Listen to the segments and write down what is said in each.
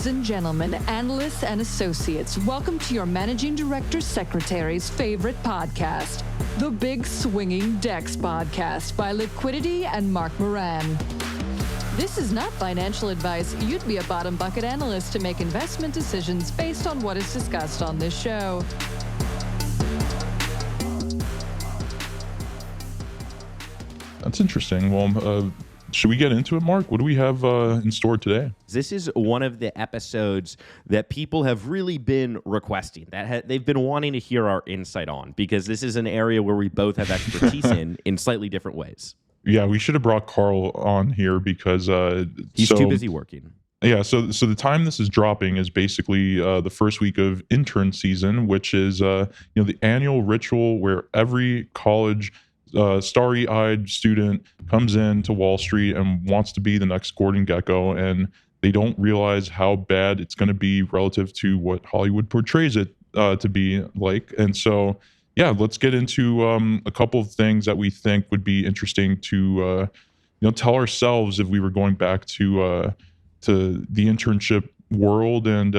and gentlemen, analysts and associates, welcome to your Managing Director Secretary's favorite podcast, the Big Swinging Decks Podcast by Litquidity and Mark Moran. This is not financial advice. You'd be a bottom bucket analyst to make investment decisions based on what is discussed on this show. That's interesting. Well, should we get into it, Mark? What do we have in store today? This is one of the episodes that people have really been requesting, that they've been wanting to hear our insight on, because this is an area where we both have expertise in slightly different ways. Yeah, we should have brought Carl on here because he's too busy working. Yeah, so the time this is dropping is basically the first week of intern season, which is the annual ritual where every college starry-eyed student comes in to Wall Street and wants to be the next Gordon Gekko, and they don't realize how bad it's going to be relative to what Hollywood portrays it to be like. And so, yeah, let's get into a couple of things that we think would be interesting to tell ourselves if we were going back to the internship world, and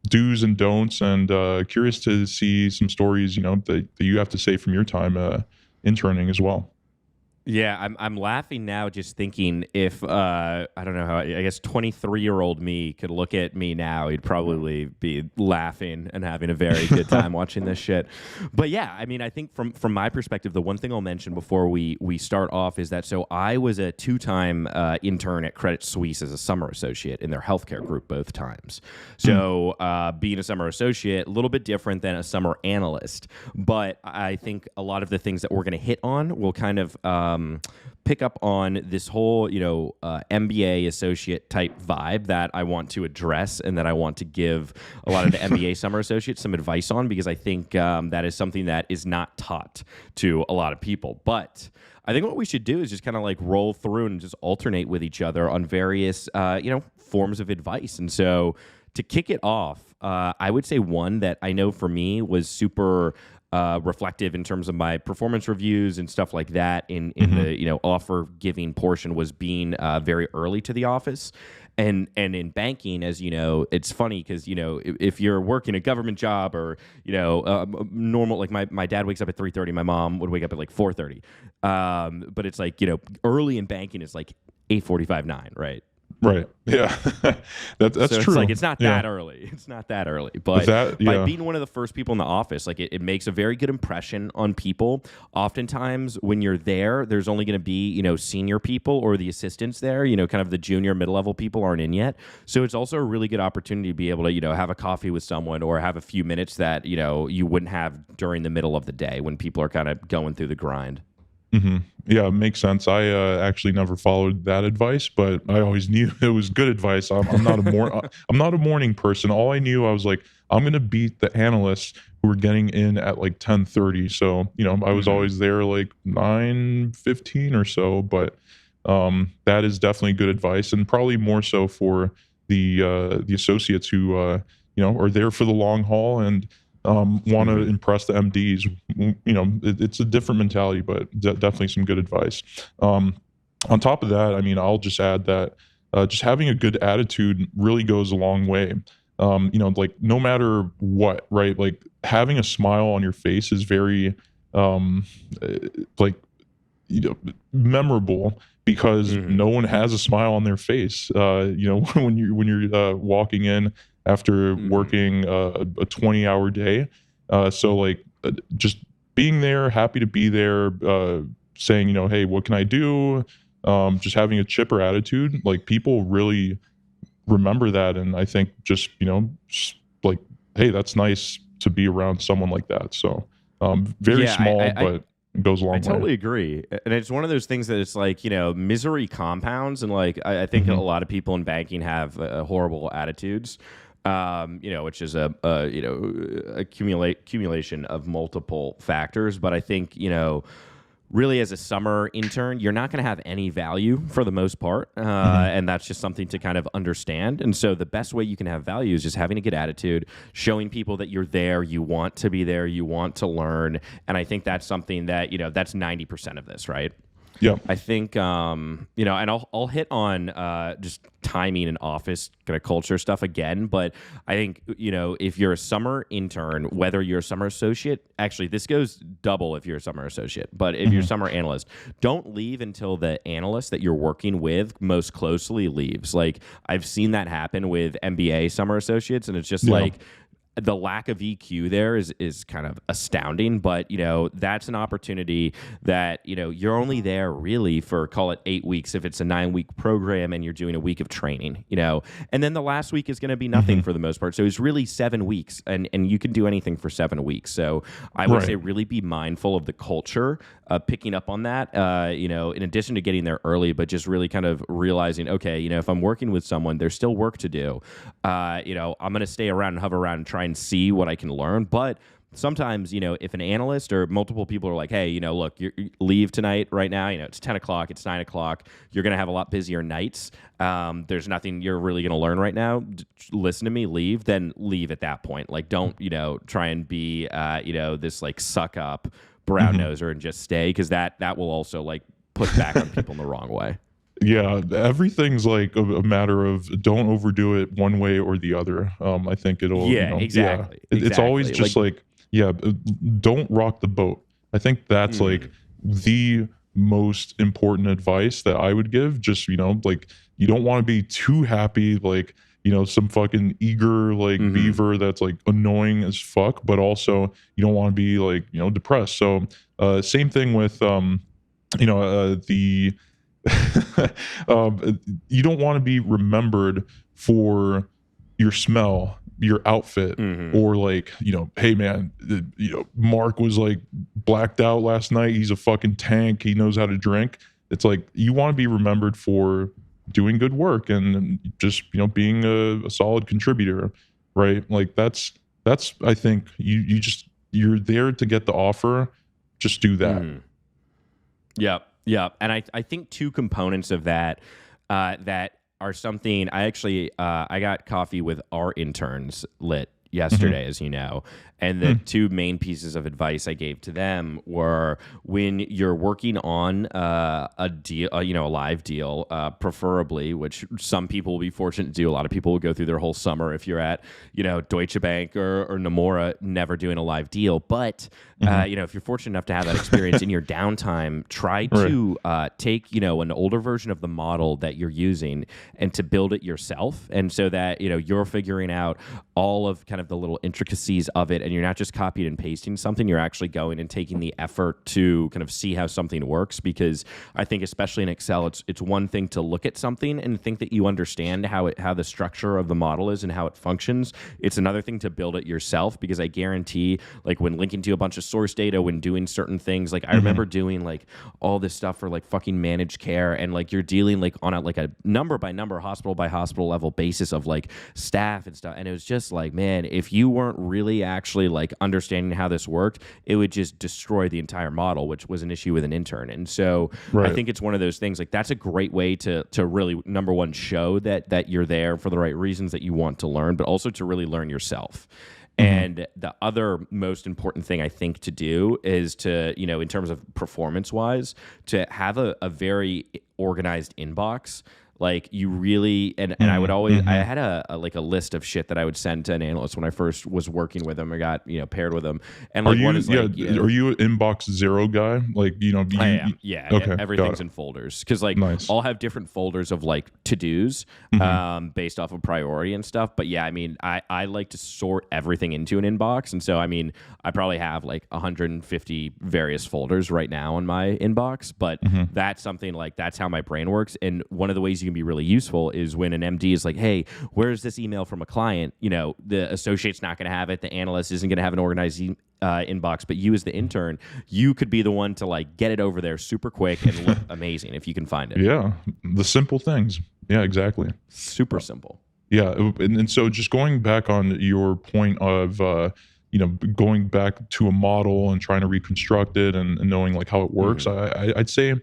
do's and don'ts, and curious to see some stories that you have to say from your time interning as well. Yeah, I'm laughing now just thinking if, I don't know how, I guess 23-year-old me could look at me now, he'd probably be laughing and having a very good time watching this shit. But yeah, I mean, I think from my perspective, the one thing I'll mention before we start off is that, so I was a 2-time intern at Credit Suisse as a summer associate in their healthcare group both times. So being a summer associate, a little bit different than a summer analyst. But I think a lot of the things that we're going to hit on will kind of pick up on this whole, MBA associate type vibe that I want to address, and that I want to give a lot of the MBA summer associates some advice on, because I think that is something that is not taught to a lot of people. But I think what we should do is just kind of like roll through and just alternate with each other on various, forms of advice. And so to kick it off, I would say one that I know for me was super reflective in terms of my performance reviews and stuff like that in the offer giving portion was being very early to the office. And in banking, as you know, it's funny because, if you're working a government job or, normal, like my dad wakes up at 3:30, my mom would wake up at like 4:30. But it's like, early in banking is like 8:45, 9, right? Right. Yeah. That's so true. It's like, it's not that early. It's not that early. But by being one of the first people in the office, like it makes a very good impression on people. Oftentimes when you're there, there's only going to be, senior people or the assistants there, kind of the junior mid-level people aren't in yet. So it's also a really good opportunity to be able to, have a coffee with someone or have a few minutes that, you wouldn't have during the middle of the day when people are kind of going through the grind. Mm-hmm. Yeah, it makes sense. I actually never followed that advice, but I always knew it was good advice. I'm not a morning person. All I knew, I was like, I'm gonna beat the analysts who were getting in at like 10:30. So I was always there like 9:15 or so. But that is definitely good advice, and probably more so for the associates who are there for the long haul and want to impress the MDs. It's a different mentality, but definitely some good advice. On top of that, I mean, I'll just add that just having a good attitude really goes a long way. Like no matter what, right? Like having a smile on your face is very memorable, because no one has a smile on their face. When you're walking in after working a 20-hour day. So just being there, happy to be there, saying, hey, what can I do? Just having a chipper attitude, like people really remember that. And I think just, hey, that's nice to be around someone like that. So very small, but it goes a long way. I totally agree. And it's one of those things that it's like, misery compounds. And I think a lot of people in banking have horrible attitudes. Which is accumulation of multiple factors. But I think, really as a summer intern, you're not going to have any value for the most part. And that's just something to kind of understand. And so the best way you can have value is just having a good attitude, showing people that you're there, you want to be there, you want to learn. And I think that's something that, that's 90% of this, right? Yeah. I think, and I'll hit on just timing and office kind of culture stuff again. But I think, if you're a summer intern, whether you're a summer associate, actually, this goes double if you're a summer associate. But if you're a summer analyst, don't leave until the analyst that you're working with most closely leaves. Like, I've seen that happen with MBA summer associates, and it's just like, the lack of EQ there is kind of astounding, but that's an opportunity that you're only there really for, call it 8 weeks if it's a 9-week program and you're doing a week of training, and then the last week is going to be nothing for the most part. So it's really 7 weeks, and you can do anything for 7 weeks. So I would say really be mindful of the culture, picking up on that, in addition to getting there early, but just really kind of realizing, okay, if I'm working with someone, there's still work to do. I'm going to stay around and hover around and try and see what I can learn. But sometimes, if an analyst or multiple people are like, hey, look, you leave tonight right now, it's 10 o'clock, it's 9 o'clock, you're going to have a lot busier nights. There's nothing you're really going to learn right now. Listen to me, leave, then leave at that point. Like, don't, try and be, this like suck up brown noser and just stay, because that will also like put back on people in the wrong way. Yeah, everything's like a matter of don't overdo it one way or the other. I think it'll. Exactly. It's always just don't rock the boat. I think that's like the most important advice that I would give. Just you don't want to be too happy, like some fucking eager like beaver that's like annoying as fuck, but also you don't want to be like depressed. So same thing with the. You don't want to be remembered for your smell, your outfit, or like hey man, Mark was like blacked out last night, he's a fucking tank, he knows how to drink. It's like you want to be remembered for doing good work and just being a solid contributor, right? Like that's I think you're there to get the offer, just do that. Yeah, and I think two components of that that are something I actually I got coffee with our interns Lit yesterday, as you know, and the two main pieces of advice I gave to them were when you're working on a deal, a live deal, preferably, which some people will be fortunate to do. A lot of people will go through their whole summer if you're at Deutsche Bank or Nomura, never doing a live deal, but if you're fortunate enough to have that experience in your downtime, try to take an older version of the model that you're using and to build it yourself, and so that you're figuring out all of kind of the little intricacies of it, and you're not just copying and pasting something, you're actually going and taking the effort to kind of see how something works. Because I think especially in Excel, it's one thing to look at something and think that you understand how the structure of the model is and how it functions. It's another thing to build it yourself, because I guarantee, like, when linking to a bunch of source data, when doing certain things, like I remember doing like all this stuff for like fucking managed care, and like you're dealing like on a number by number, hospital by hospital level basis of like staff and stuff, and it was just like, man, if you weren't really actually like understanding how this worked, it would just destroy the entire model, which was an issue with an intern. And so I think it's one of those things, like that's a great way to really, number one, show that you're there for the right reasons, that you want to learn, but also to really learn yourself. And the other most important thing I think to do is to, in terms of performance wise, to have a very organized inbox. Like you really, and I would always, I had a list of shit that I would send to an analyst when I first was working with them or got, paired with them. And like, one is like, are you an inbox zero guy? Like, I am. Yeah. Okay, everything's in folders. Cause like I'll have different folders of like to-dos, based off of priority and stuff. But yeah, I mean, I like to sort everything into an inbox. And so, I mean, I probably have like 150 various folders right now in my inbox, but that's something like, that's how my brain works. And one of the ways you can be really useful is when an MD is like, hey, where's this email from a client? The associate's not going to have it. The analyst isn't going to have an organized inbox, but you as the intern, you could be the one to like get it over there super quick and look amazing if you can find it. Yeah. The simple things. Yeah, exactly. Super simple. Yeah. And so just going back on your point of, going back to a model and trying to reconstruct it and knowing like how it works, I'd say,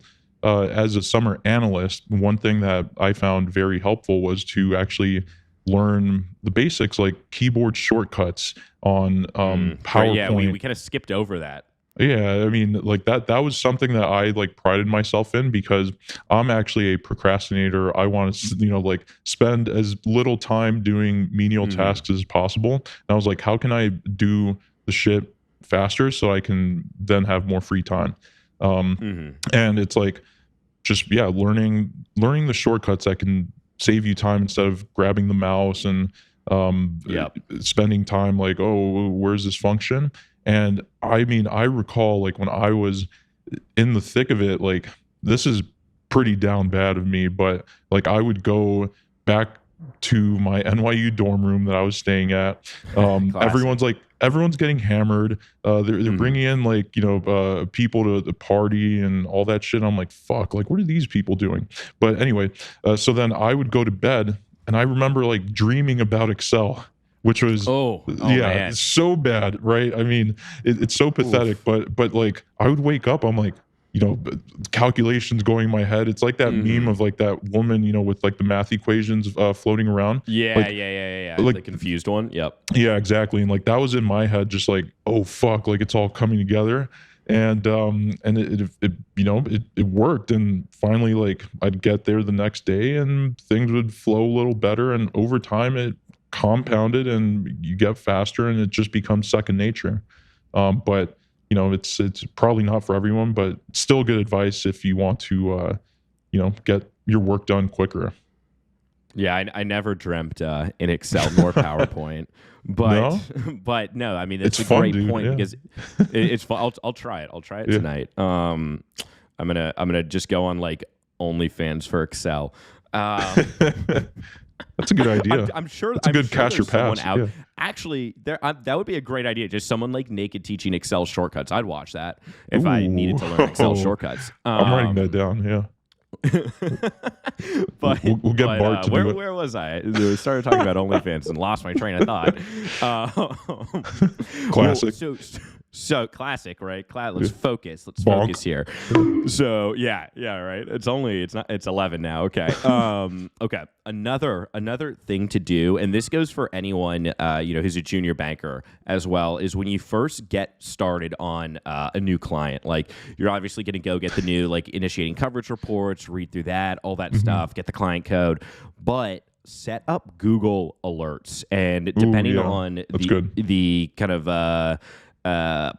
as a summer analyst, one thing that I found very helpful was to actually learn the basics, like keyboard shortcuts on PowerPoint. Yeah, we kind of skipped over that. Yeah, I mean, like that was something that I like prided myself in because I'm actually a procrastinator. I want to, like spend as little time doing menial tasks as possible. And I was like, how can I do the shit faster so I can then have more free time? And it's like just learning the shortcuts that can save you time instead of grabbing the mouse and spending time like, oh, where's this function? And I mean, I recall like when I was in the thick of it, like this is pretty down bad of me, but like I would go back to my NYU dorm room that I was staying at. Everyone's getting hammered. They're bringing in like, people to the party and all that shit. I'm like, fuck, like what are these people doing? But anyway, so then I would go to bed and I remember like dreaming about Excel, which was man. So bad, right? I mean, it's so pathetic, but like I would wake up, I'm like, calculations going in my head. It's like that meme of like that woman, with like the math equations floating around. Yeah. Like the confused one. Yep. Yeah, exactly. And like that was in my head, just like, oh fuck, like it's all coming together. And it worked. And finally, like I'd get there the next day and things would flow a little better. And over time it compounded and you get faster and it just becomes second nature. But it's probably not for everyone, but still good advice if you want to get your work done quicker. Yeah, I never dreamt in Excel nor PowerPoint, but no, I mean it's a fun, great point yeah. because it's fun. I'll try it. I'll try it tonight. I'm gonna just go on like OnlyFans for Excel. That's a good idea. I'm sure it's a good cash or pass. Yeah. Actually, that would be a great idea. Just someone like naked teaching Excel shortcuts. I'd watch that if I needed to learn Excel shortcuts. I'm writing that down. Yeah. But we'll get Bart to do it. Where was I? We started talking about OnlyFans and lost my train of thought. Classic. So classic, right? Let's focus. Let's focus here. So yeah, right. It's 11 now. Okay. Okay. Another thing to do, and this goes for anyone who's a junior banker as well, is when you first get started on a new client, like you're obviously going to go get the new like initiating coverage reports, read through that, all that stuff, get the client code, but set up Google alerts, and depending on the kind of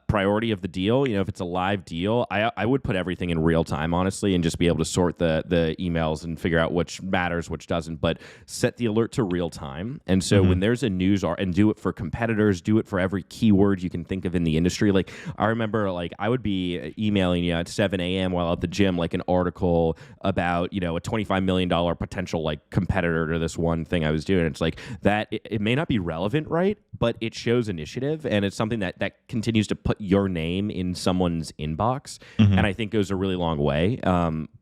priority of the deal, if it's a live deal, I would put everything in real time, honestly, and just be able to sort the emails and figure out which matters, which doesn't, but set the alert to real time. And so when there's a news and do it for competitors, do it for every keyword you can think of in the industry. Like I remember like I would be emailing you at 7 a.m. while at the gym, like an article about, a $25 million potential like competitor to this one thing I was doing. It's like that, it may not be relevant, right? But it shows initiative, and it's something that continues to put your name in someone's inbox, and I think goes a really long way.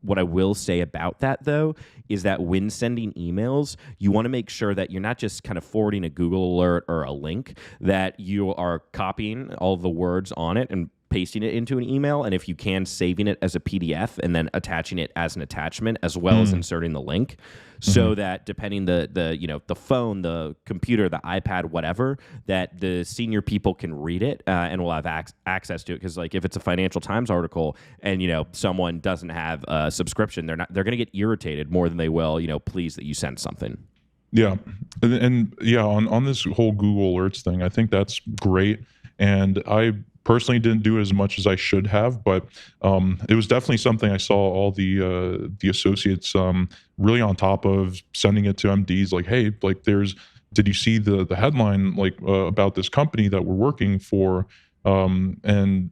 What I will say about that, though, is that when sending emails, you want to make sure that you're not just kind of forwarding a Google alert or a link, that you are copying all the words on it and pasting it into an email, and if you can, saving it as a PDF and then attaching it as an attachment, as well as inserting the link, so that depending the phone, the computer, the iPad, whatever, that the senior people can read it and will have access to it. Because like if it's a Financial Times article and someone doesn't have a subscription, they're going to get irritated more than they will pleased that you sent something. Yeah, and on this whole Google Alerts thing, I think that's great, and I personally didn't do it as much as I should have, but it was definitely something I saw all the associates really on top of, sending it to MDs like, hey, like did you see the headline like about this company that we're working for? And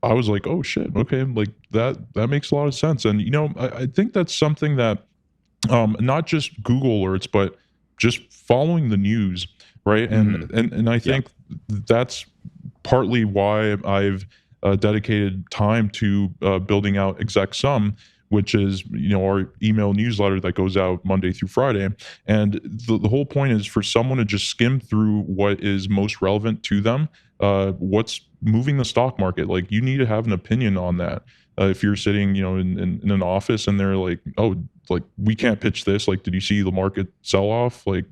I was like, oh shit, okay, like that makes a lot of sense. And I think that's something that not just Google alerts, but just following the news, right? And I think that's partly why I've dedicated time to building out ExecSum, which is our email newsletter that goes out Monday through Friday. And the whole point is for someone to just skim through what is most relevant to them, what's moving the stock market. Like you need to have an opinion on that. If you're sitting in an office and they're like, oh, like we can't pitch this, like did you see the market sell off, like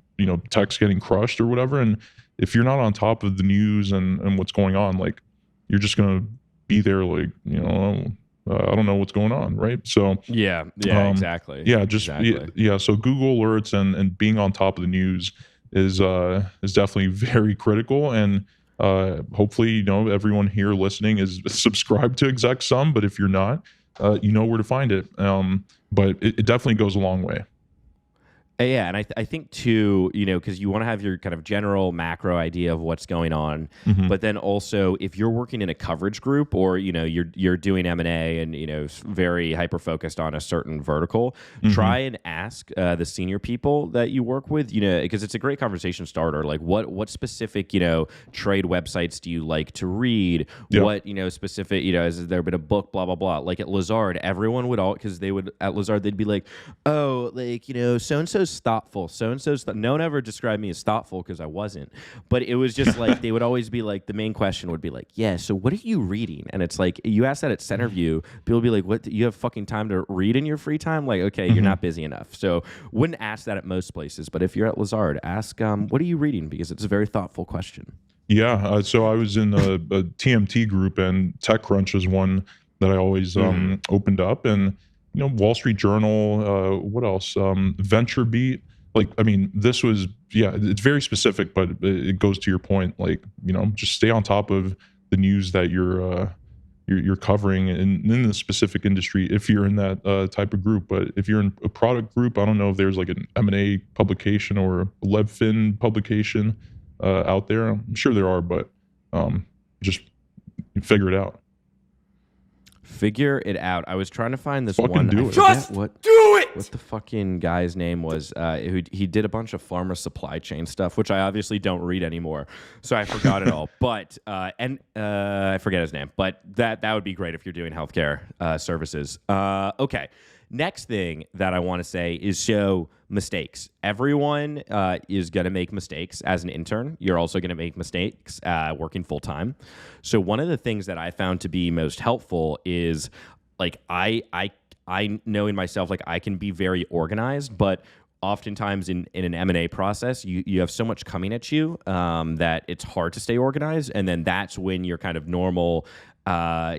tech's getting crushed or whatever. And if you're not on top of the news and what's going on, like you're just going to be there like, I don't know what's going on, right? So exactly. Yeah, just exactly. So Google alerts and being on top of the news is definitely very critical. And hopefully, everyone here listening is subscribed to ExecSum. But if you're not, you know where to find it. But it definitely goes a long way. Yeah, and I think too, because you want to have your kind of general macro idea of what's going on, but then also if you're working in a coverage group or you're doing M&A and very hyper focused on a certain vertical, try and ask the senior people that you work with, because it's a great conversation starter. Like what specific trade websites do you like to read? Yep. What specific has there been a book? Blah blah blah. Like at Lazard, everyone would because at Lazard they'd be like, oh, like so and so's thoughtful. So-and-so's no one ever described me as thoughtful because I wasn't. But it was just like they would always be like, the main question would be like, yeah, so what are you reading? And it's like, you ask that at Centerview, people would be like, what, you have fucking time to read in your free time? Like, okay, you're not busy enough. So wouldn't ask that at most places. But if you're at Lazard, ask, what are you reading? Because it's a very thoughtful question. Yeah. So I was in a TMT group, and TechCrunch is one that I always opened up. And Wall Street Journal, what else? Venture Beat. Like, I mean, this was, it's very specific, but it goes to your point. Like, just stay on top of the news that you're covering in the specific industry if you're in that type of group. But if you're in a product group, I don't know if there's like an M&A publication or a LevFin publication out there. I'm sure there are, but just figure it out. Figure it out. I was trying to find this Fucking one. do it. Just do it. What the fucking guy's name was? He did a bunch of pharma supply chain stuff, which I obviously don't read anymore, so I forgot it all. But I forget his name. But that would be great if you're doing healthcare services. Okay. Next thing that I want to say is show mistakes. Everyone is going to make mistakes as an intern. You're also going to make mistakes working full time. So one of the things that I found to be most helpful is like I know in myself, like I can be very organized, but oftentimes in an M&A process, you have so much coming at you that it's hard to stay organized. And then that's when your kind of normal, I'm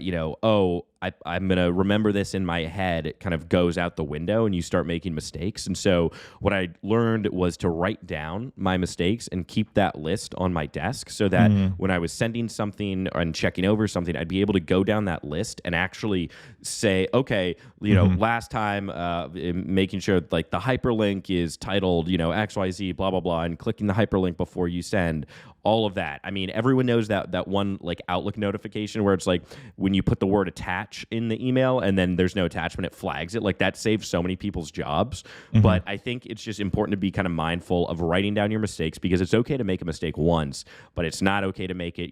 going to remember this in my head. It kind of goes out the window and you start making mistakes. And so what I learned was to write down my mistakes and keep that list on my desk so that when I was sending something and checking over something, I'd be able to go down that list and actually say, okay, last time making sure like the hyperlink is titled, XYZ, blah, blah, blah, and clicking the hyperlink before you send. All of that. I mean, everyone knows that one like Outlook notification where it's like when you put the word attach in the email and then there's no attachment, it flags it. Like that saves so many people's jobs. But I think it's just important to be kind of mindful of writing down your mistakes because it's okay to make a mistake once, but it's not okay to make it,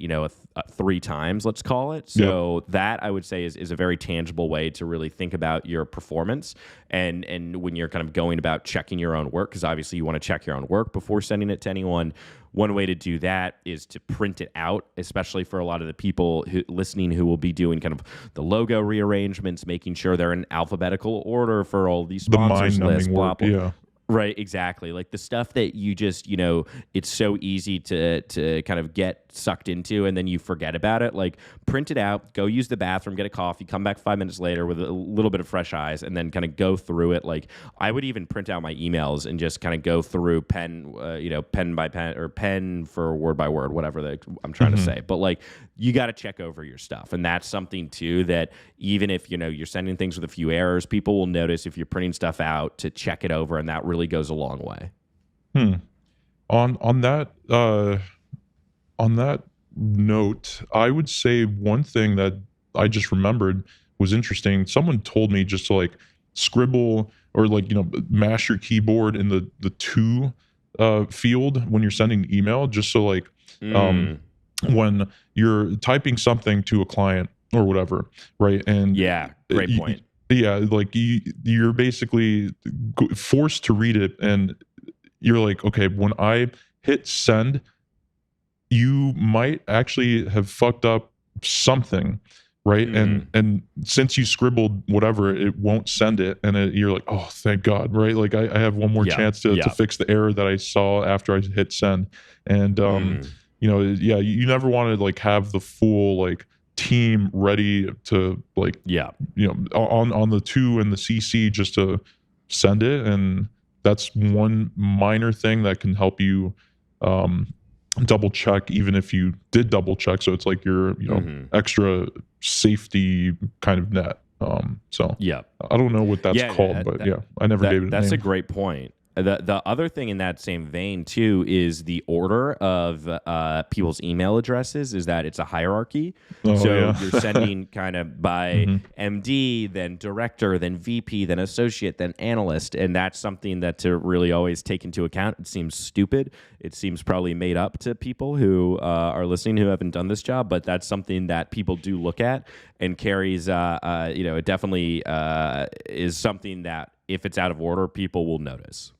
3 times, let's call it. So that I would say is a very tangible way to really think about your performance and when you're kind of going about checking your own work, because obviously you want to check your own work before sending it to anyone. One way to do that is to print it out, especially for a lot of the people listening who will be doing kind of the logo rearrangements, making sure they're in alphabetical order for all these sponsors lists, blah, blah. Yeah. Right, exactly. Like the stuff that you just, it's so easy to kind of get sucked into and then you forget about it. Like print it out, go use the bathroom, get a coffee, come back 5 minutes later with a little bit of fresh eyes and then kind of go through it. Like I would even print out my emails and just kind of go through pen by pen or pen for word by word, whatever I'm trying to say. But like you got to check over your stuff. And that's something too that even if, you're sending things with a few errors, people will notice if you're printing stuff out to check it over, and that really goes a long way. On that note, I would say one thing that I just remembered was interesting. Someone told me just to like scribble or like mash your keyboard in the to field when you're sending an email, just so like when you're typing something to a client or whatever, right? And great point. Like you're basically forced to read it, and you're like, okay, when I hit send, you might actually have fucked up something, right? And since you scribbled whatever, it won't send it, and you're like, oh, thank God, right? Like I have one more chance to fix the error that I saw after I hit send, and you never want to like have the full like team ready to like, Yeah. on the 2 and the CC just to send it. And that's one minor thing that can help you double check, even if you did double check. So it's like your, extra safety kind of net. So yeah, I don't know what that's called, but I never gave it a That's name. a great point. The other thing in that same vein too is the order of people's email addresses is that it's a hierarchy. You're sending kind of by MD, then director, then VP, then associate, then analyst, and that's something that to really always take into account. It seems stupid. It seems probably made up to people who are listening who haven't done this job, but that's something that people do look at and carries. It definitely is something that if it's out of order, people will notice.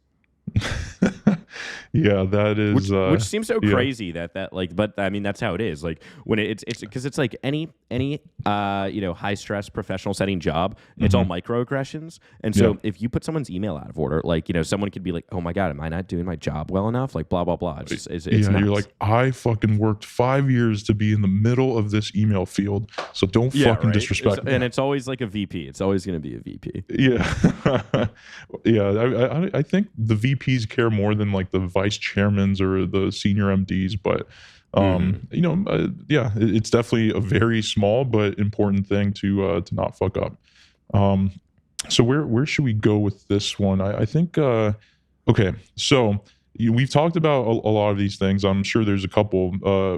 Yeah, that is which seems so crazy that like, but I mean that's how it is. Like when it's because it's like any high stress professional setting job, it's all microaggressions. And so if you put someone's email out of order, like someone could be like, oh my god, am I not doing my job well enough? Like blah blah blah. It's nuts. You're like, I fucking worked 5 years to be in the middle of this email field, so don't fucking disrespect me. And it's always like a VP. It's always going to be a VP. Yeah, yeah. I think the VPs care more than like the vice chairmans or the senior MDs, but it's definitely a very small but important thing to not fuck up. So where should we go with this one? I think okay. So we've talked about a lot of these things. I'm sure there's a couple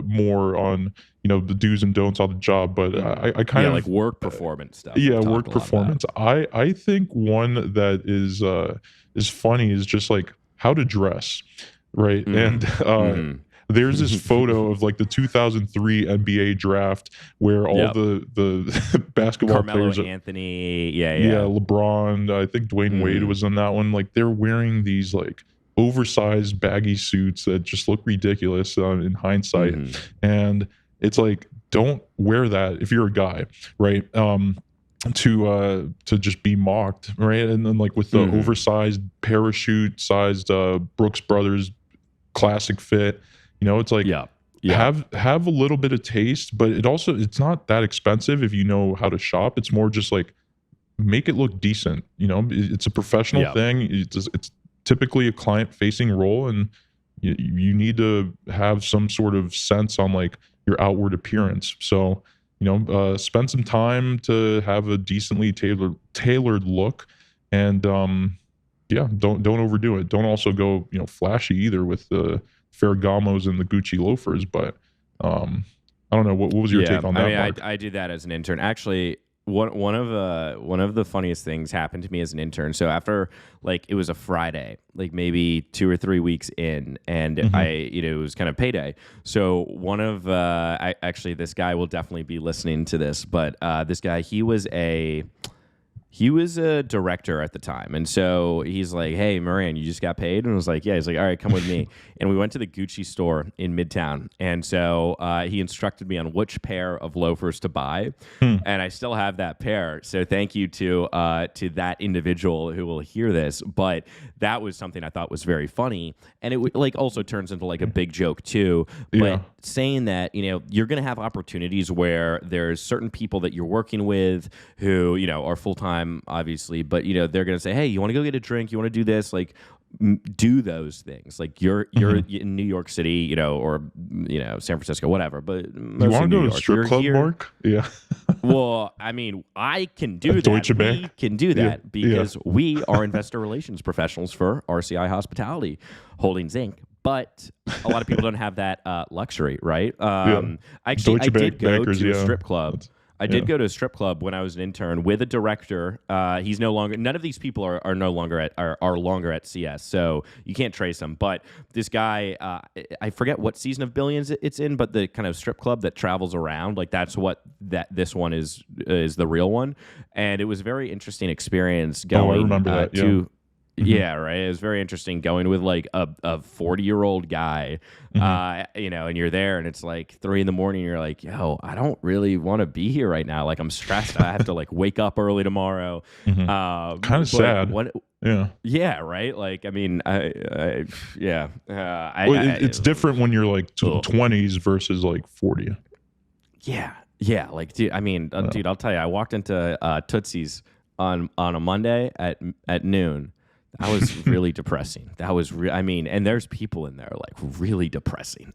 more on the do's and don'ts on the job, but I kind of like work performance stuff. Yeah, work performance. I think one that is funny is just like how to dress, right? And there's this photo of like the 2003 NBA draft where all the basketball Carmelo players, Anthony, LeBron, I think Dwayne Wade was in that one. Like they're wearing these like oversized baggy suits that just look ridiculous in hindsight, and it's like, don't wear that if you're a guy, right? To just be mocked, right? And then like with the oversized parachute sized Brooks Brothers classic fit, it's like have a little bit of taste, but it's not that expensive if you know how to shop. It's more just like make it look decent. It's a professional thing. It's typically a client facing role, and you need to have some sort of sense on like your outward appearance. So spend some time to have a decently tailored look, and don't overdo it. Don't also go flashy either with the Ferragamos and the Gucci loafers. But I don't know, what was your take on that? I Mark? I do that as an intern. Actually, one of the funniest things happened to me as an intern. So after like it was a Friday, like maybe 2 or 3 weeks in, and it was kind of payday. So one of actually this guy will definitely be listening to this, but this guy, he was a director at the time. And so he's like, hey, Moran, you just got paid? And I was like, yeah. He's like, all right, come with me. And we went to the Gucci store in Midtown. And so he instructed me on which pair of loafers to buy. And I still have that pair. So thank you to that individual who will hear this. But that was something I thought was very funny. And it like also turns into like a big joke too. But saying that, you're going to have opportunities where there's certain people that you're working with who, are full-time, obviously, but they're gonna say, hey, you want to go get a drink, you want to do this, like do those things. Like you're in New York City, or San Francisco, whatever, but you want to go to a strip club, Mark? Yeah. Well, I mean, I can do that. Deutsche Bank. We can do that because we are investor relations professionals for RCI Hospitality Holdings Inc. But a lot of people don't have that luxury, right? Actually, I did go to a strip club. I did go to a strip club when I was an intern with a director. He's no longer. None of these people are no longer at CS, so you can't trace them. But this guy, I forget what season of Billions it's in, but the kind of strip club that travels around, like that's what this one is the real one, and it was a very interesting experience going. I remember that. To. Yeah, right. It was very interesting going with like a 40-year-old guy, and you're there and it's like 3 a.m. and you're like, yo, I don't really want to be here right now. Like I'm stressed. I have to like wake up early tomorrow. Kind of sad. Yeah, right. Like, I mean, it's different when you're like 20s versus like 40. Yeah. Yeah, like, dude, I mean, dude, I'll tell you, I walked into Tootsie's on a Monday at noon. That was really depressing. That was, I mean, and there's people in there like really depressing.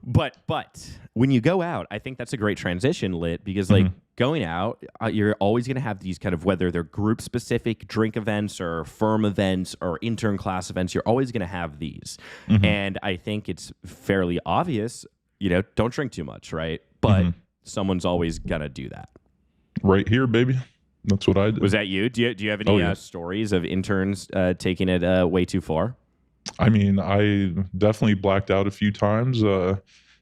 But when you go out, I think that's a great transition, Lit, because like going out, you're always going to have these kind of, whether they're group specific drink events or firm events or intern class events, you're always going to have these. And I think it's fairly obvious, you know, don't drink too much, right? But someone's always going to do that. Right here, baby. That's what I did. Was that you? Do you have any stories of interns taking it way too far? I mean, I definitely blacked out a few times. You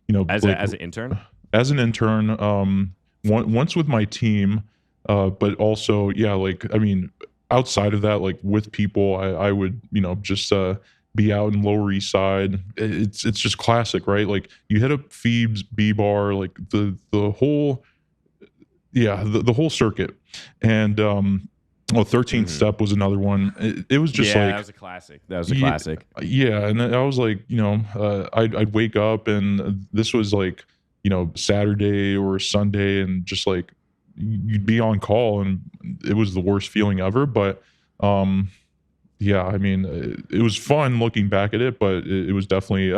know, as an intern. As an intern, once with my team, but also, yeah, like I mean, outside of that, like with people, I would, you know, just be out in Lower East Side. It's just classic, right? Like you hit up Phoebe's B Bar, like the whole. Yeah, the whole circuit. And 13th Step was another one. It was just like... that was a classic. That was a classic. Yeah, and I was like, you know, I'd wake up and this was like, you know, Saturday or Sunday and just like, you'd be on call and it was the worst feeling ever. But yeah, I mean, it was fun looking back at it, but it was definitely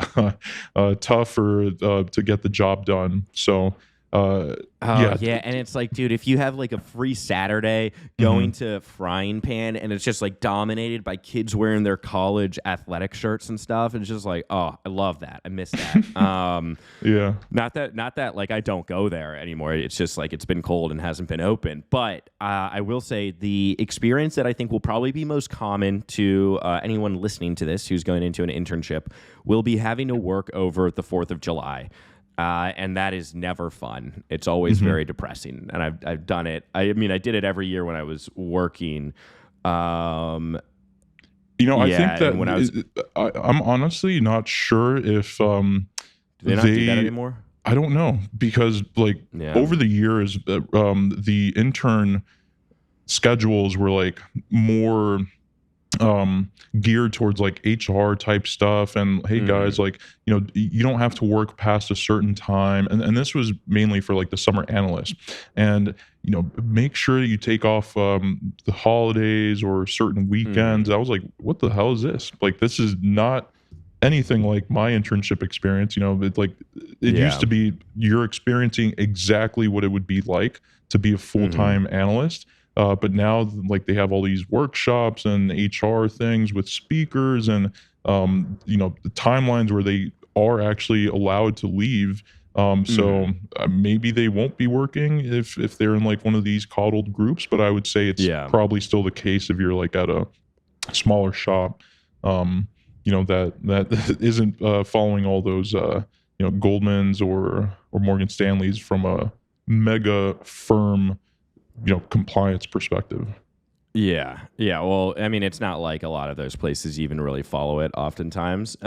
tougher to get the job done. So... yeah, and it's like, dude, if you have like a free Saturday going to Frying Pan and it's just like dominated by kids wearing their college athletic shirts and stuff, and it's just like, oh, I love that. I miss that. Yeah. Not that like I don't go there anymore. It's just like it's been cold and hasn't been open. But I will say the experience that I think will probably be most common to anyone listening to this who's going into an internship will be having to work over the 4th of July. And that is never fun. It's always very depressing. And I've done it. I mean, I did it every year when I was working. You know, I think that when I'm honestly not sure if do they not do that anymore? I don't know, because like over the years, the intern schedules were like more geared towards like HR type stuff and hey guys, like, you know, you don't have to work past a certain time, and this was mainly for like the summer analysts, and you know, make sure that you take off the holidays or certain weekends. I was like, what the hell is this? Like, this is not anything like my internship experience. You know, it used to be you're experiencing exactly what it would be like to be a full-time analyst. But now, like, they have all these workshops and HR things with speakers and, you know, the timelines where they are actually allowed to leave. So maybe they won't be working if they're in like one of these coddled groups. But I would say it's probably still the case if you're like at a smaller shop, you know, that isn't following all those, you know, Goldman's or Morgan Stanley's from a mega firm, you know, compliance perspective. Yeah. Well, I mean, it's not like a lot of those places even really follow it oftentimes.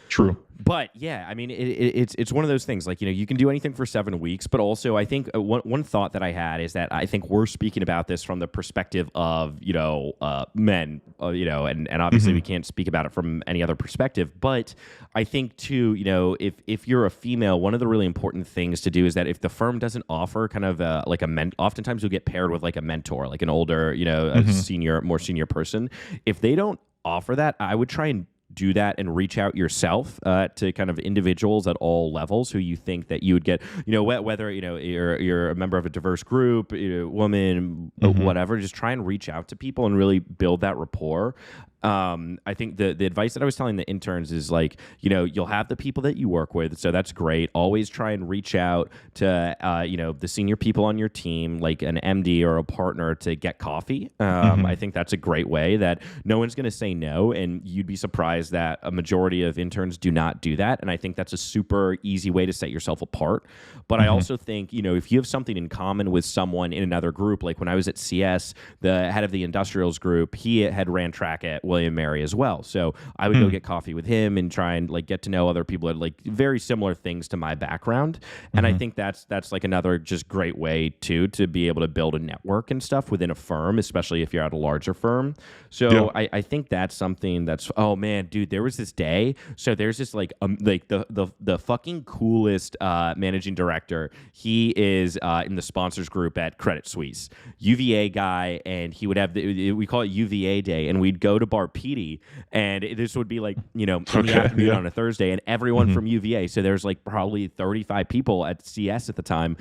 True. But yeah, I mean, it's one of those things. Like, you know, you can do anything for 7 weeks, but also I think one thought that I had is that I think we're speaking about this from the perspective of, you know, men, you know, and obviously we can't speak about it from any other perspective. But I think too, you know, if you're a female, one of the really important things to do is that if the firm doesn't offer kind of like oftentimes you'll get paired with like a mentor, like an older, you know, a more senior person. If they don't offer that, I would try and do that and reach out yourself to kind of individuals at all levels who you think that you would get, you know, whether, you know, you're a member of a diverse group, you know, woman, whatever, just try and reach out to people and really build that rapport. I think the advice that I was telling the interns is like, you know, you'll have the people that you work with, so that's great. Always try and reach out to, you know, the senior people on your team, like an MD or a partner, to get coffee. I think that's a great way that no one's going to say no, and you'd be surprised that a majority of interns do not do that. And I think that's a super easy way to set yourself apart. But I also think, you know, if you have something in common with someone in another group, like when I was at CS, the head of the industrials group, he had ran track at William Mary as well. So I would go get coffee with him and try and like get to know other people that like very similar things to my background. And I think that's like another just great way too to be able to build a network and stuff within a firm, especially if you're at a larger firm. So I think that's something that's, oh man, dude, there was this day. So there's this like the fucking coolest managing director. He is in the sponsors group at Credit Suisse, UVA guy, and he would have we call it UVA Day, and we'd go to Bar Petey, and this would be like in the afternoon on a Thursday, and everyone from UVA. So there's like probably 35 people at CS at the time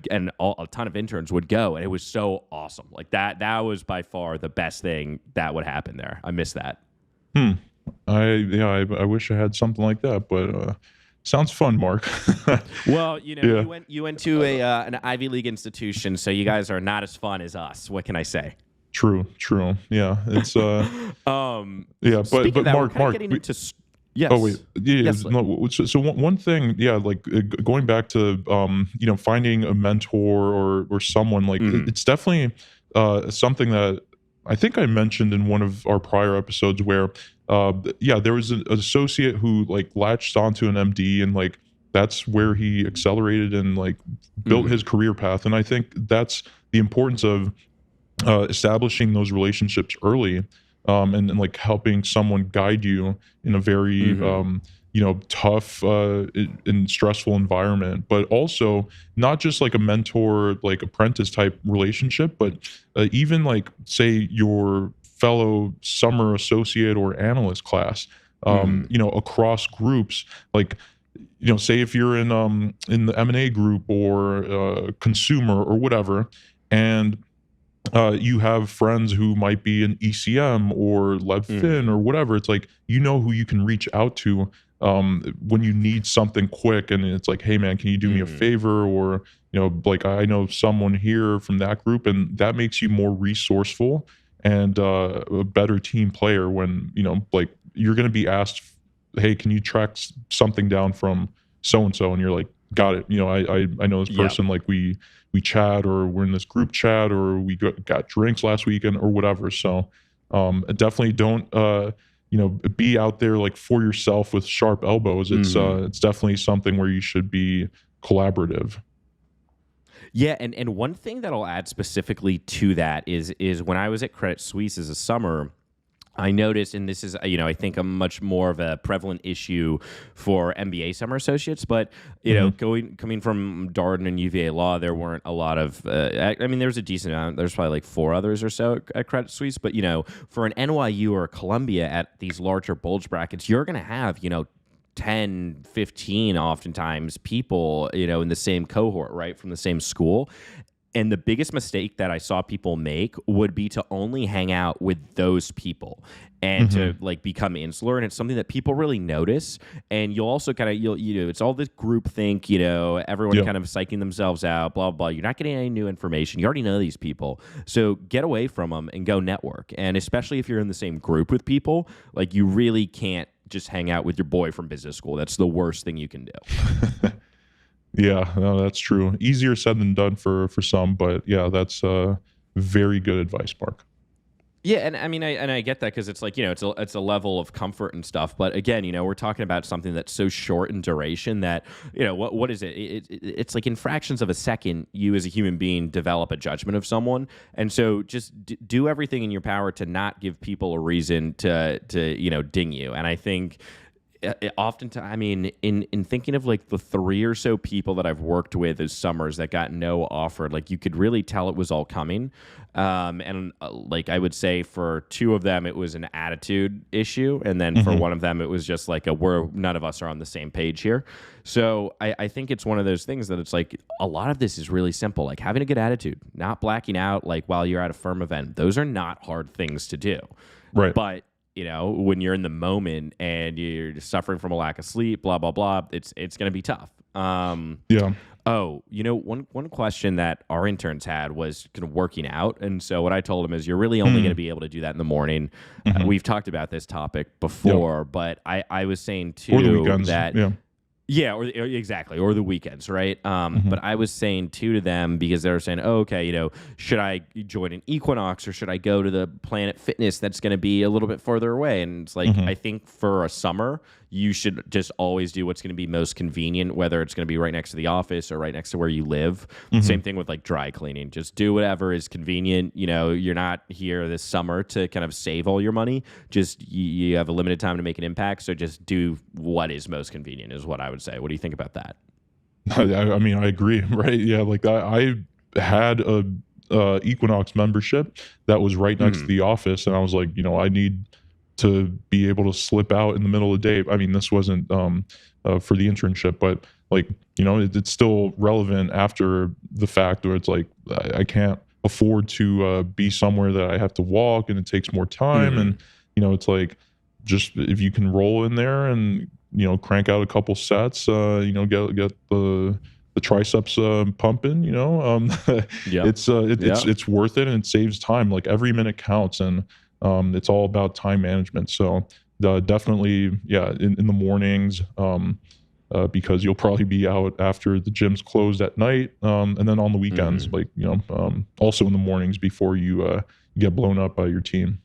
and a ton of interns would go, and it was so awesome. Like that was by far the best thing that would happen there. I miss that. I wish I had something like that, but sounds fun, Mark. Well, you went to an Ivy League institution, so you guys are not as fun as us. What can I say? True. Yeah, it's but that, Mark, yes. Oh wait, yeah. Yes, no, so one thing, like going back to finding a mentor or someone like it's definitely something that I think I mentioned in one of our prior episodes where there was an associate who like latched onto an MD and like that's where he accelerated and like built his career path. And I think that's the importance of establishing those relationships early and like helping someone guide you in a very tough and stressful environment, but also not just like a mentor like apprentice type relationship, but even like say your fellow summer associate or analyst class across groups, like say if you're in the M&A group or consumer or whatever, and you have friends who might be in ECM or LevFin or whatever, it's like who you can reach out to when you need something quick, and it's like, hey man, can you do me a favor? Or like I know someone here from that group, and that makes you more resourceful and a better team player when like you're going to be asked, hey, can you track something down from so and so, and you're like, got it. I know this person. Like we chat, or we're in this group chat, or we got drinks last weekend or whatever. So definitely don't be out there like for yourself with sharp elbows. It's definitely something where you should be collaborative. Yeah, and one thing that I'll add specifically to that is when I was at Credit Suisse as a summer, I noticed, and this is, I think a much more of a prevalent issue for MBA summer associates, but, coming from Darden and UVA Law, there weren't a lot of, there was a decent amount, there's probably like 4 others or so at Credit Suisse, but, for an NYU or a Columbia at these larger bulge brackets, you're going to have, 10, 15 oftentimes people, in the same cohort, right, from the same school. And the biggest mistake that I saw people make would be to only hang out with those people and to like become insular. And it's something that people really notice. And you'll also kind of, it's all this group think, everyone kind of psyching themselves out, blah, blah. You're not getting any new information. You already know these people. So get away from them and go network. And especially if you're in the same group with people, like you really can't just hang out with your boy from business school. That's the worst thing you can do. Yeah, no, that's true. Easier said than done for some, but yeah, that's very good advice, Mark. Yeah, and I get that because it's like, it's a level of comfort and stuff. But again, we're talking about something that's so short in duration that, what is it? It's like in fractions of a second, you as a human being develop a judgment of someone. And so just do everything in your power to not give people a reason to ding you. And I think oftentimes, in thinking of like the 3 or so people that I've worked with as summers that got no offer, like you could really tell it was all coming. Like I would say for 2 of them, it was an attitude issue. And then for one of them, it was just like none of us are on the same page here. So I think it's one of those things that it's like a lot of this is really simple, like having a good attitude, not blacking out like while you're at a firm event. Those are not hard things to do. Right. But when you're in the moment and you're suffering from a lack of sleep, blah, blah, blah, it's going to be tough. Yeah. Oh, one question that our interns had was kind of working out. And so what I told them is you're really only going to be able to do that in the morning. We've talked about this topic before, but I was saying too or the weekends. that... Yeah. Yeah, or exactly, or the weekends, right? But I was saying too to them, because they were saying, oh, okay, should I join an Equinox or should I go to the Planet Fitness that's going to be a little bit further away? And it's like, I think for a summer, you should just always do what's going to be most convenient, whether it's going to be right next to the office or right next to where you live. Same thing with like dry cleaning. Just do whatever is convenient. You're not here this summer to kind of save all your money. Just you have a limited time to make an impact. So just do what is most convenient is what I would say. What do you think about that? I mean, I agree, right? Yeah, like I had a Equinox membership that was right next to the office, and I was like, I need to be able to slip out in the middle of the day. I mean, this wasn't for the internship, but like, it's still relevant after the fact, where it's like I can't afford to be somewhere that I have to walk and it takes more time. And it's like, just if you can roll in there and crank out a couple sets, get the triceps pumping, it's worth it, and it saves time. Like every minute counts, and it's all about time management. So definitely, yeah, in the mornings, because you'll probably be out after the gym's closed at night, and then on the weekends, also in the mornings before you get blown up by your team.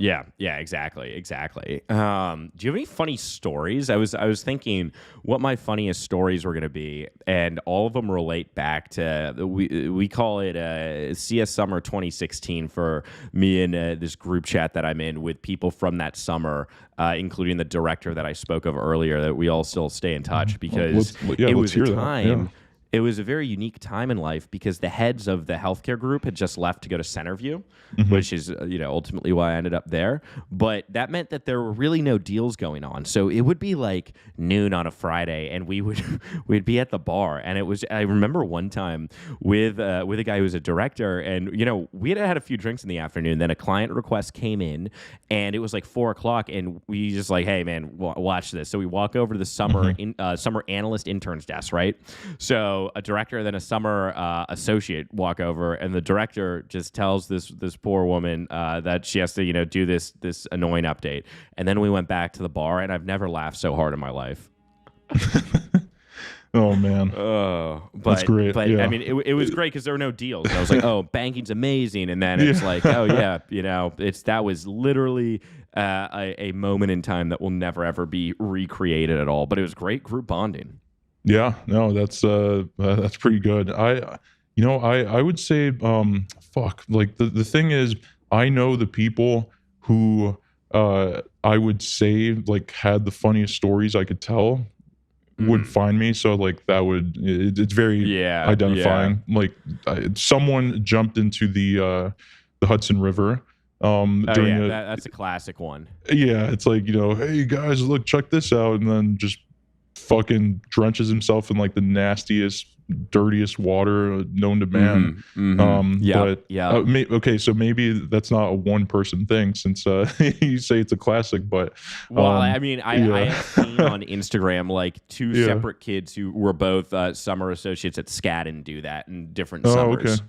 Yeah, exactly. Do you have any funny stories? I was thinking what my funniest stories were going to be, and all of them relate back to we call it CS Summer 2016 for me and this group chat that I'm in with people from that summer, including the director that I spoke of earlier. That we all still stay in touch because it was a time. Yeah. It was a very unique time in life because the heads of the healthcare group had just left to go to Centerview, which is, ultimately why I ended up there. But that meant that there were really no deals going on. So it would be like noon on a Friday, and we'd be at the bar. And I remember one time with a guy who was a director, and we had a few drinks in the afternoon. Then a client request came in, and it was like 4:00, and we just like, hey man, watch this. So we walk over to the summer analyst interns desk, right? So a director and then a summer associate walk over, and the director just tells this poor woman that she has to do this annoying update. And then we went back to the bar, and I've never laughed so hard in my life. Oh man, that's great. But yeah. I mean, it was great because there were no deals. I was like, oh, banking's amazing, and then it's like, oh yeah, that was literally a moment in time that will never ever be recreated at all. But it was great group bonding. Yeah, no, that's pretty good. I would say, like the thing is, I know the people who I would say like had the funniest stories I could tell would find me. So like it's very identifying. Yeah. Like someone jumped into the Hudson River. That's a classic one. Yeah, it's like, hey guys, look, check this out, and then just fucking drenches himself in like the nastiest, dirtiest water known to man. Okay, so maybe that's not a one person thing, since you say it's a classic, but I have seen on Instagram like two separate kids who were both summer associates at Skadden do that in different summers. Okay.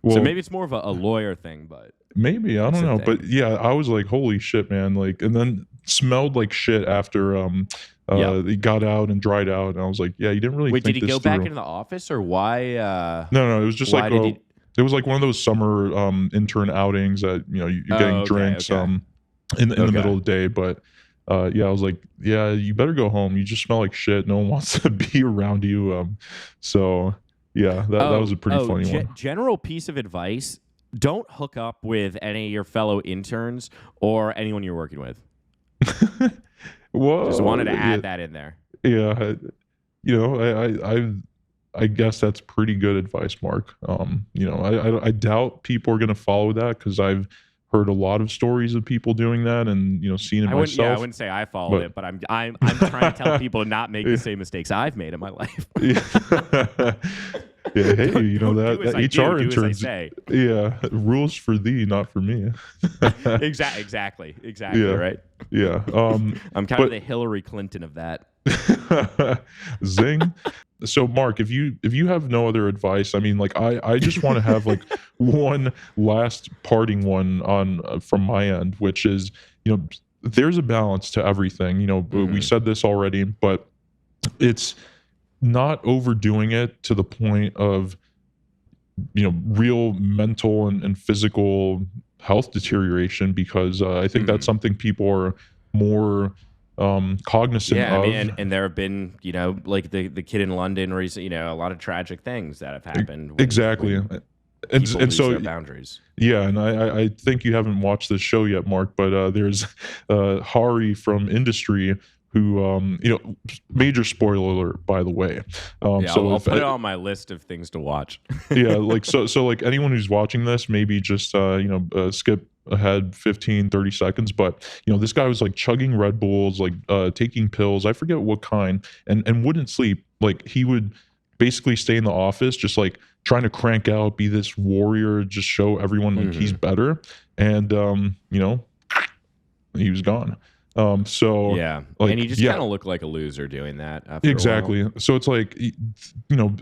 Well, so maybe it's more of a lawyer thing, but maybe, I don't know. But yeah, I was like, holy shit, man. Like, and then smelled like shit after he got out and dried out, and I was like, yeah, you didn't really think did he this go through. Back into the office, or why? No, it was just like it was like one of those summer intern outings that you're getting drinks in the middle of the day. But I was like, yeah, you better go home. You just smell like shit. No one wants to be around you. So yeah, that was a pretty funny one. General piece of advice: don't hook up with any of your fellow interns or anyone you're working with. Whoa, just wanted to add that in there. Yeah, I guess that's pretty good advice, Mark. I doubt people are going to follow that, because I've heard a lot of stories of people doing that, and seen it myself. Yeah, I wouldn't say I followed it, but I'm trying to tell people to not make the same mistakes I've made in my life. Yeah, hey, that HR interns. Yeah, rules for thee, not for me. Exactly, right. Yeah. I'm kind of the Hillary Clinton of that. Zing. So Mark, if you have no other advice, I mean, like I just want to have like one last parting one on from my end, which is, there's a balance to everything. We said this already, but it's not overdoing it to the point of, real mental and physical health deterioration, because I think that's something people are more cognizant Yeah, of. I mean, and there have been, like the kid in London recently, a lot of tragic things that have happened. Exactly. When and people lose so their boundaries. Yeah, and I think you haven't watched this show yet, Mark, but there's Hari from Industry who, major spoiler alert, by the way. So I'll put it on my list of things to watch. Yeah, like so like anyone who's watching this, maybe just skip ahead 15-30 seconds, but this guy was like chugging Red Bulls, like taking pills, I forget what kind, and wouldn't sleep. Like he would basically stay in the office just like trying to crank out, be this warrior, just show everyone like he's better, and he was gone. So yeah, like, and you just kind of look like a loser doing that after exactly. a while. So it's like,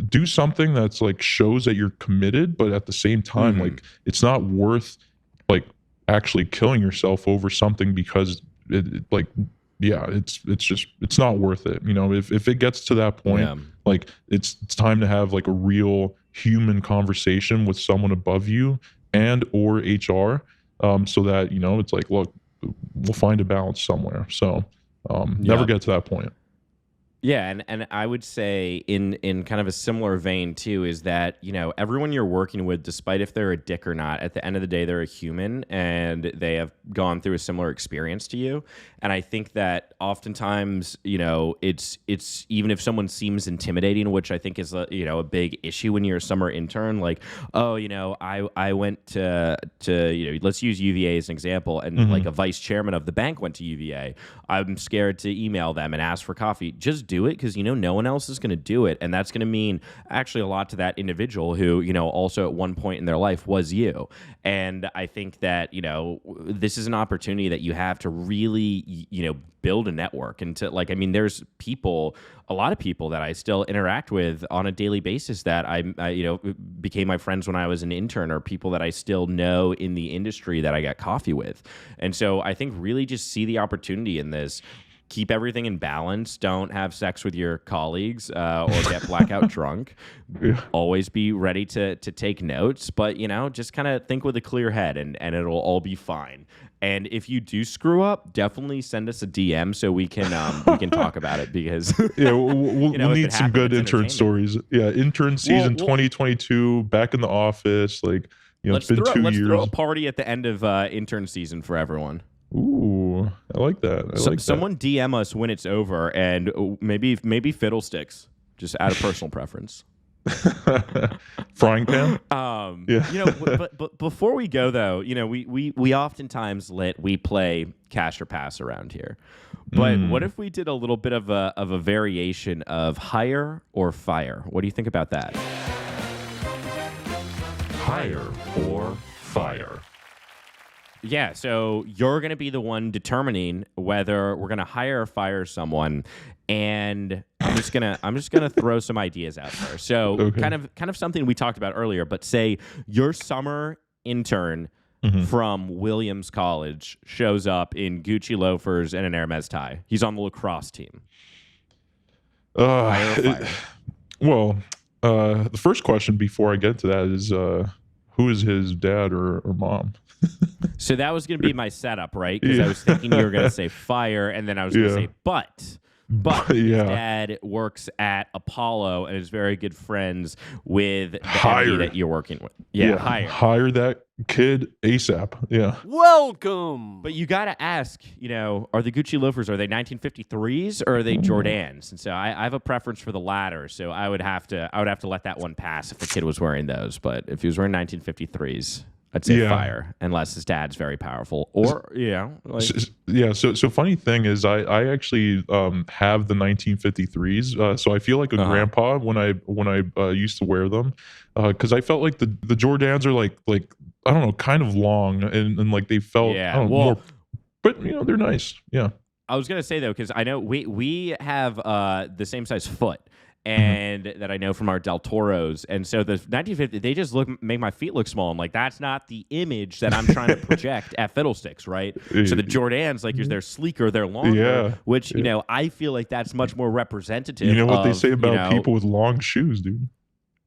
do something that's like shows that you're committed, but at the same time, like it's not worth like actually killing yourself over something, because it's not worth it. If it gets to that point, like it's time to have like a real human conversation with someone above you and or HR, so that it's like, look, we'll find a balance somewhere. So never get to that point. Yeah, and I would say in kind of a similar vein too is that, everyone you're working with, despite if they're a dick or not, at the end of the day, they're a human and they have gone through a similar experience to you. And I think that oftentimes, it's even if someone seems intimidating, which I think is a big issue when you're a summer intern, like, oh, I went to let's use UVA as an example, and like a vice chairman of the bank went to UVA. I'm scared to email them and ask for coffee. Just do it, because no one else is going to do it, and that's going to mean actually a lot to that individual who also at one point in their life was you. And I think that this is an opportunity that you have to really build a network, and to there's a lot of people that I still interact with on a daily basis that I became my friends when I was an intern, or people that I still know in the industry that I got coffee with. And so I think really just see the opportunity in this. Keep everything in balance. Don't have sex with your colleagues or get blackout drunk. Yeah. Always be ready to take notes, but just kind of think with a clear head, and it'll all be fine. And if you do screw up, definitely send us a DM so we can talk about it, because we'll need some good intern stories. Yeah, intern season 2022, back in the office. Like it's been 2 years. Let's throw a party at the end of intern season for everyone. Ooh, I like that. Someone DM us when it's over, and maybe fiddlesticks, just out of personal preference. Frying pan. Yeah. But before we go though, we oftentimes we play cash or pass around here. But what if we did a little bit of a variation of hire or fire? What do you think about that? Hire or fire. Yeah, so you're going to be the one determining whether we're going to hire or fire someone, and I'm just gonna throw some ideas out there. So kind of something we talked about earlier, but say your summer intern from Williams College shows up in Gucci loafers and an Hermes tie. He's on the lacrosse team. The first question before I get to that is who is his dad or mom? So that was going to be my setup, right? Because I was thinking you were going to say fire, and then I was going to say but his dad works at Apollo and is very good friends with the MD that you're working with. Hire that kid ASAP. Yeah. Welcome. But you got to ask, are the Gucci loafers, are they 1953s or are they Jordans? And so I have a preference for the latter. So I would have to let that one pass if the kid was wearing those. But if he was wearing 1953s, I'd say fire, unless his dad's very powerful. Or, So funny thing is I actually have the 1953s. So I feel like a grandpa when I used to wear them, because I felt like the Jordans are like I don't know, kind of long and like they felt more, but they're nice. Yeah. I was gonna say though, because I know we have the same size foot. and that I know from our Del Toros. And so the 1950, they just make my feet look small. I'm like, that's not the image that I'm trying to project at Fiddlesticks, right? So the Jordans, like, they're sleeker, they're longer, which, you know, I feel like that's much more representative. You know what they say about you know, people with long shoes, dude?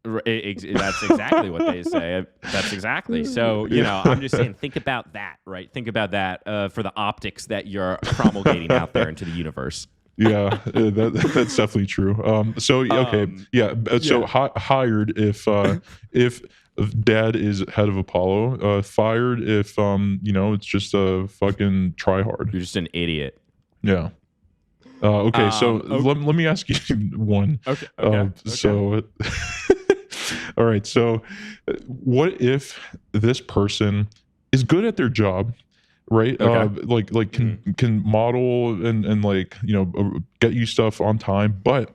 That's exactly what they say. That's exactly. So, you know, I'm just saying, think about that, right? Think about that for the optics that you're promulgating out there into the universe. Yeah, that's definitely true. So hired if dad is head of Apollo, fired if you know, it's just a fucking try hard. You're just an idiot. Yeah. Okay, so let me ask you one. Okay. So all right, so what if this person is good at their job, right? Like can model and like, you know, get you stuff on time, but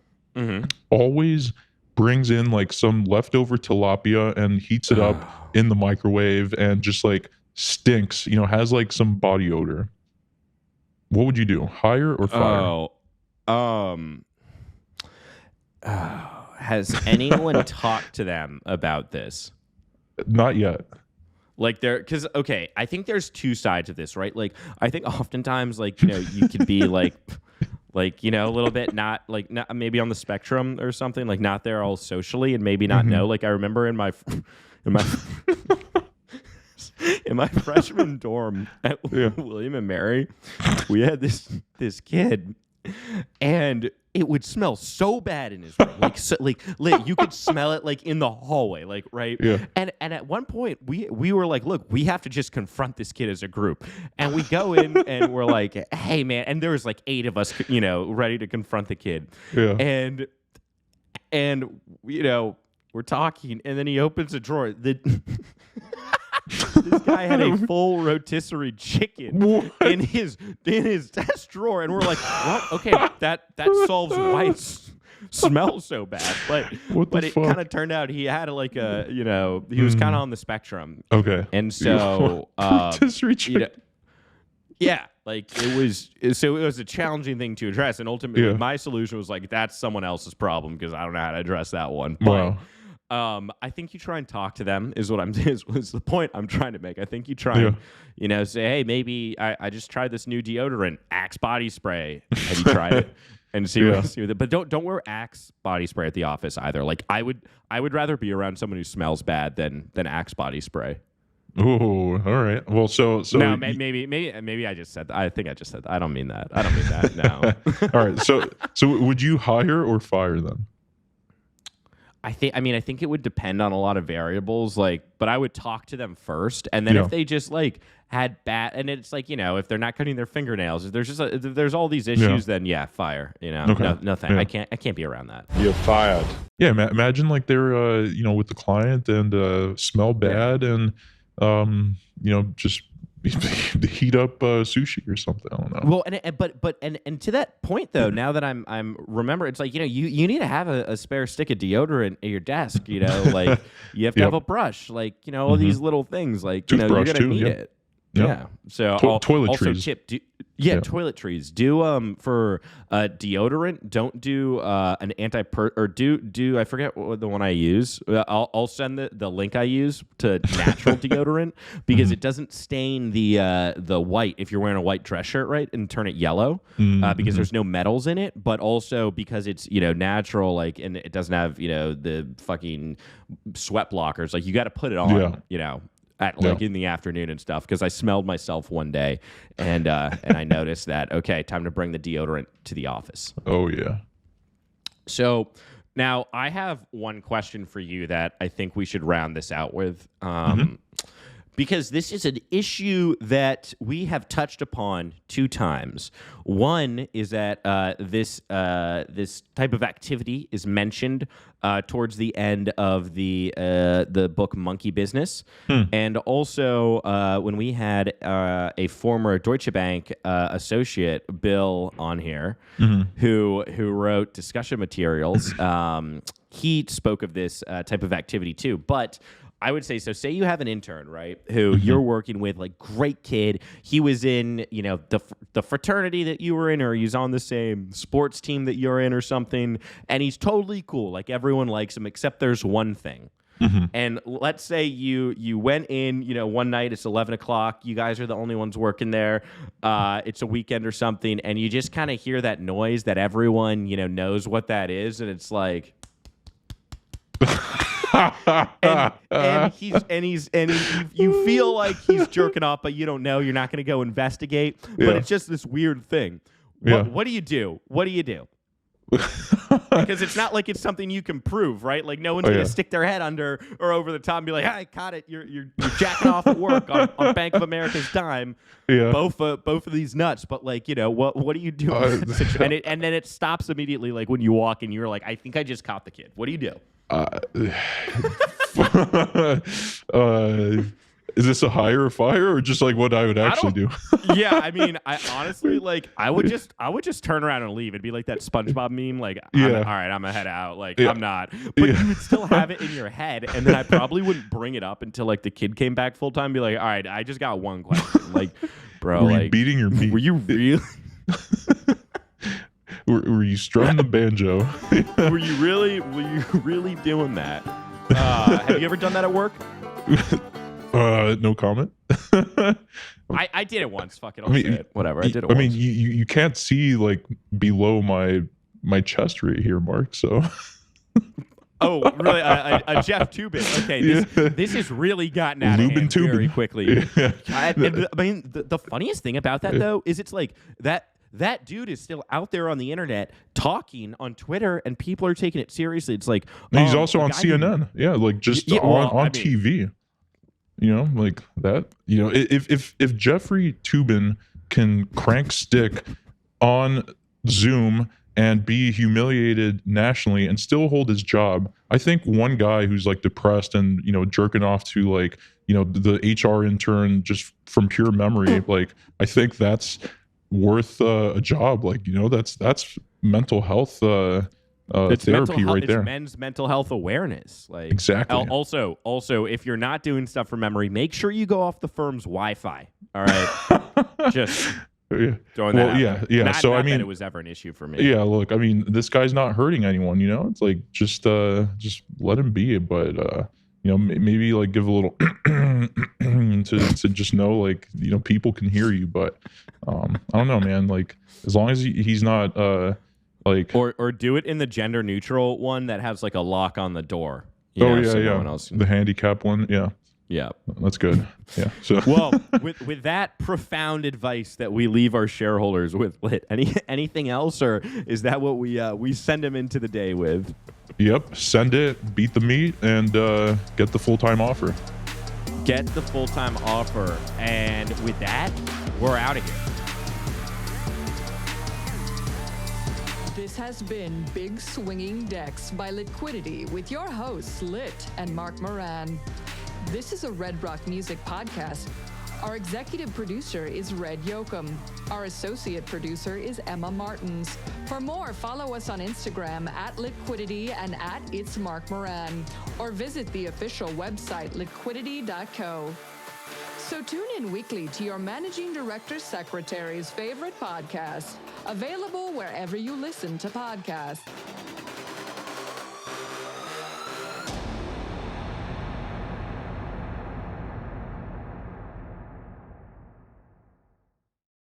always brings in like some leftover tilapia and heats it up in the microwave and just like stinks, you know, has like some body odor. What would you do? Hire or fire? Has anyone talked to them about this? Not yet. Like because I think there's two sides of this, right? Like I think oftentimes, like, you know, you could be like, you know, a little bit not maybe on the spectrum or something, like not there all socially and maybe not know. Like I remember in my in my freshman dorm at William and Mary, we had this kid, and it would smell so bad in his room, like you could smell it like in the hallway, like right. Yeah. And at one point we were like, look, we have to just confront this kid as a group, and we go in and we're like, hey man, and there was like 8 of us, you know, ready to confront the kid. Yeah. And you know, we're talking, and then he opens a drawer. This guy had a full rotisserie chicken in his desk drawer, and we're like, "What? Okay, that solves why it smells so bad." But it kind of turned out he had like a, you know, he was kind of on the spectrum. Okay, and so rotisserie chicken. You know, yeah, like it was a challenging thing to address, and ultimately my solution was like, that's someone else's problem because I don't know how to address that one. But, I think you try and talk to them is what is the point I'm trying to make. I think you try and, you know, say, hey, maybe I just tried this new deodorant, Axe body spray. Have you tried it? And see what but don't wear Axe body spray at the office either. Like I would rather be around someone who smells bad than Axe body spray. Oh, all right. Well, so no, maybe I just said that. I think I just said that. I don't mean that. No. All right. So would you hire or fire them? I think it would depend on a lot of variables, like, but I would talk to them first, and then if they just like had bad, and it's like, you know, if they're not cutting their fingernails, if there's all these issues, then fire. You know, no thanks. I can't be around that. You're fired. Yeah, imagine like they're you know, with the client and smell bad and you know, just heat up sushi or something. I don't know. Well, and to that point though, now that I'm remember, it's like, you know, you need to have a spare stick of deodorant at your desk. You know, like you have to have a brush, like, you know, all these little things, like, you know, you're gonna need it. Yeah. So toiletries. Also, Chip, toiletries. Do for deodorant. Don't do an or do I forget what the one I use. I'll send the link I use to natural deodorant because it doesn't stain the white if you're wearing a white dress shirt, right, and turn it yellow because there's no metals in it, but also because it's, you know, natural, like, and it doesn't have, you know, the fucking sweat blockers. Like you got to put it on, you know, at like in the afternoon and stuff, because I smelled myself one day and I noticed that, okay, time to bring the deodorant to the office. Oh yeah. So now I have one question for you that I think we should round this out with, because this is an issue that we have touched upon 2 times. One is that this type of activity is mentioned towards the end of the book Monkey Business, and also when we had a former Deutsche Bank associate, Bill, on here, who wrote discussion materials. He spoke of this type of activity too, but I would say so. Say you have an intern, right, who you're working with, like, great kid. He was in, the fraternity that you were in, or he's on the same sports team that you're in or something, and he's totally cool. Like, everyone likes him, except there's one thing. And let's say you went in, one night, it's 11 o'clock. You guys are the only ones working there. It's a weekend or something, and you just kind of hear that noise that everyone, knows what that is, and it's like... and you feel like he's jerking off, but you don't know. You're not going to go investigate. But it's just this weird thing. What do you do? What do you do? Because it's not like it's something you can prove, right? Like, no one's going to stick their head under or over the top and be like, "Hey, caught it. You're jacking off at work on Bank of America's dime." Yeah. Both of these nuts. But, like, what do you do? And then it stops immediately. Like, when you walk in, you're like, "I think I just caught the kid." What do you do? Is this a hire or fire, or just like what I would actually do? Yeah, I mean, I honestly, like, I would just turn around and leave. It'd be like that SpongeBob meme, like, all right, I'm gonna head out. Like, I'm not. But you would still have it in your head, and then I probably wouldn't bring it up until, like, the kid came back full time. Be like, all right, I just got one question. Like, bro, were like, you beating your meat? Were you really? Were you strumming the banjo? Were you really doing that? Have you ever done that at work? No comment. I did it once. Fuck it, say it. Whatever. I did it once. I mean, you can't see, like, below my chest right here, Mark. So. Oh, really? A Jeff Tubin. Okay, this has really gotten out of hand very quickly. Yeah. I mean, the funniest thing about that, though, is it's like that dude is still out there on the internet talking on Twitter, and people are taking it seriously. It's like, he's also on CNN. Like, just on TV. Like that. If Jeffrey Toobin can crank stick on Zoom and be humiliated nationally and still hold his job, I think one guy who's, like, depressed and jerking off to, like, the HR intern just from pure memory, like, I think that's worth a job. Like, that's mental health it's therapy right there. It's men's mental health awareness. Like, exactly. Also, if you're not doing stuff from memory, make sure you go off the firm's Wi-Fi. All right, just throwing that out there. Not, so not I mean, that it was ever an issue for me. Yeah, look, I mean, this guy's not hurting anyone. It's like just let him be. But maybe, like, give a little to just know, like, people can hear you. But I don't know, man. Like, as long as he's not like, or do it in the gender neutral one that has, like, a lock on the door. So no one else the handicap one. Yeah, that's good. Yeah. So well, with that profound advice that we leave our shareholders with, anything else, or is that what we send them into the day with? Yep. Send it, beat the meat, and get the full-time offer. Get the full-time offer, and with that, we're out of here. This has been Big Swinging Decks by Litquidity with your hosts, Lit and Mark Moran. This is a Red Rock Music podcast. Our executive producer is Red Yoakum. Our associate producer is Emma Martins. For more, follow us on Instagram at Litquidity and at It's Mark Moran, or visit the official website, litquidity.co. So tune in weekly to your Managing Director Secretary's favorite podcast, available wherever you listen to podcasts.